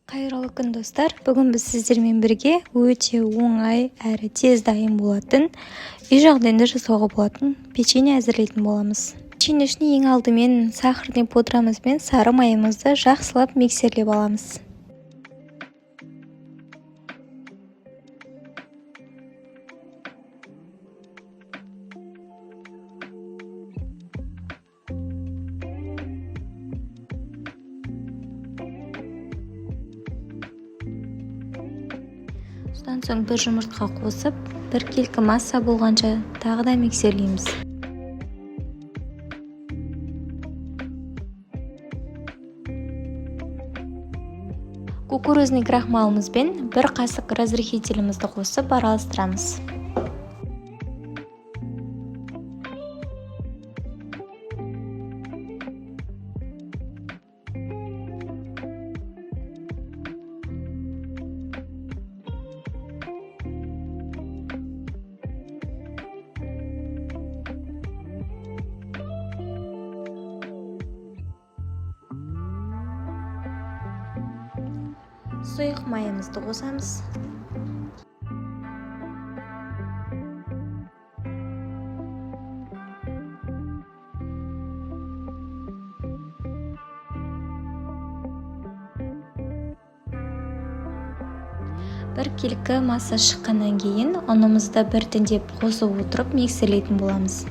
Қайырлы күн достар. Бүгін біз сіздермен бірге өте оңай әрі тез дайын болатын, үй жағдайында жасауға болатын печенье әзірлейтін боламыз. Печенье үшін ең алдымен сахарный пудрамыз бен сары майымызды жақсылап миксерлеп аламыз. Содан соң бір жұмыртқа қосып, бір келкі масса болғанша тағы да миксерлейміз. Кукурузный крахмалымыз бен бір қасық разрыхителімізді қосып араластырамыз. Сұйық майымызды қосамыз. Бір келкі масса шыққаннан кейін ұнымызды біртіндеп қосып отырып миксерлейтін боламыз.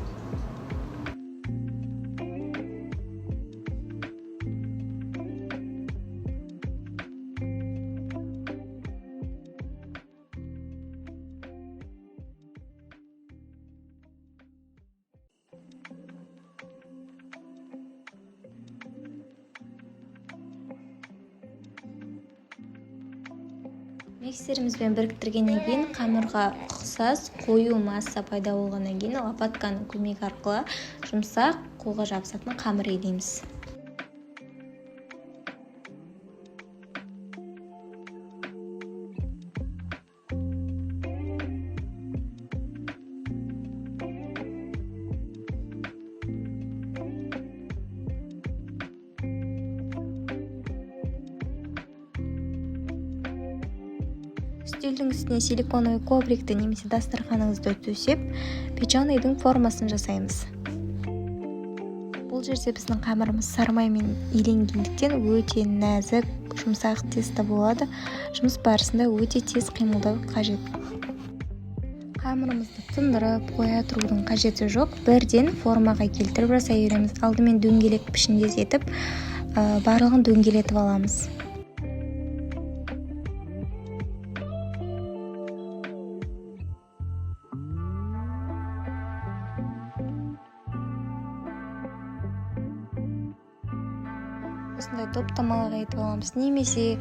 Миксерімізбен біріктіргеннен кейін қамырға ұқсас қою масса пайда болғаннан кейін лопатканың көмегі арқылы жұмсақ қолға жабысатын қамыр илейміз. Үстелдің үстіне силиконовый коврикті немесе дастарханыңызды төсеп, печеньенің формасын жасаймыз. Бұл жерде біздің қамырымыз сары маймен иленгендіктен өте нәзік, жұмсақ тесто болады. Жұмыс барысында өте тез қимылдау қажет. Қамырымызды тындырып, қоя тұрудың қажеті жоқ. Бірден формаға келтіріп жасай береміз. Алдымен дөңгелек пішіндес етіп, барлығын дөңгелетіп аламыз. Осындай топтамалар етіп аламыз. Немесе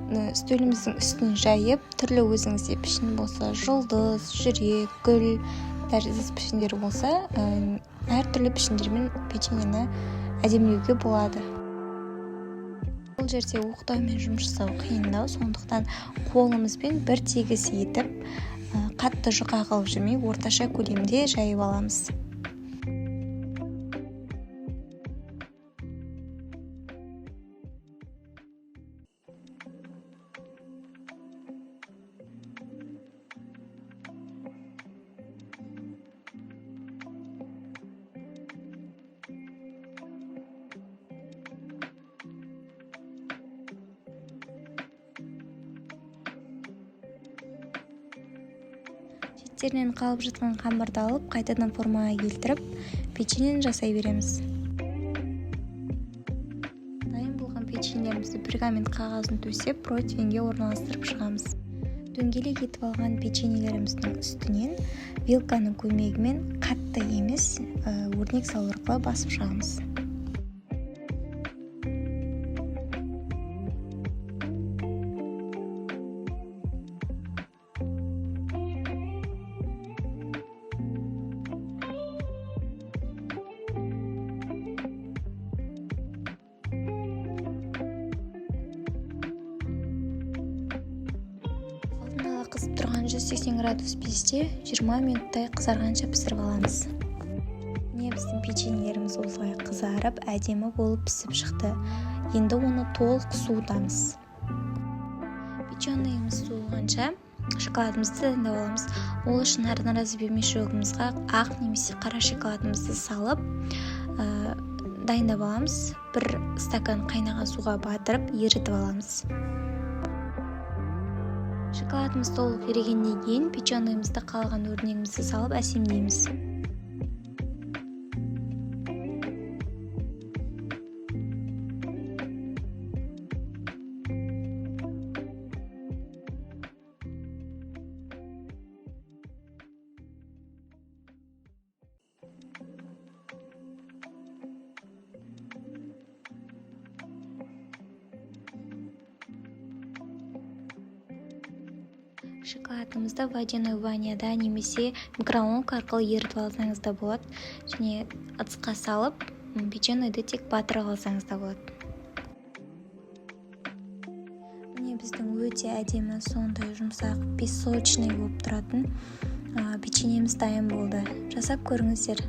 үстеліміздің үстін жайып, түрлі өзіңізде пішін болса, жұлдыз, жүрек, гүл, тәріздес пішіндер болса, әртүрлі пішіндермен печеньені әдемілеуге болады. Бұл жерде оқтаумен жұмыс жасау қиындау, сондықтан қолымызбен бір тегіс етіп, қатты жұқа қылып жүрмей, орташа көлемде жайып аламыз. Шеттерінен қалып жатқан қамырды алып, қайтадан формаға келтіріп, печеньені жасай береміз. Дайын болған печеньелерімізді пергамент қағазын төсеп, противеньге орналастырып шығамыз. Дөңгелек етіп алған печеньелеріміздің үстінен вилканың көмегімен қатты емес, өрнек салу арқылы басып шығамыз. Қызып тұрған 180 градус пеште 20 минуттай қызарғанша пісіріп аламыз. Міне біздің печеньелеріміз осылай қызарып, әдемі болып пісіп шықты. Енді оны толық суытамыз. печенныйымыз суығанша шоколадымызды дайындап аламыз. Ол үшін разновес мешогымызға ақ немесе қара шоколадымызды салып дайындап аламыз. Бір стакан қайнаған суға батырып ерітіп аламыз. Шоколадымыз толық ерігеннен кейін печенныйымызды қалған өрнегімізді салып әсемдейміз. Шоколадымызды водяной ванняда немесе микроволновка арқылы ерітіп алсаңыз да болады. Және ыдысқа салып, печенныйды тек батырып алсаңыз да болады. Міне біздің өте әдемі, сондай жұмсақ, песочный болып тұратын печеньеміз дайын болды. Жасап көріңіздер.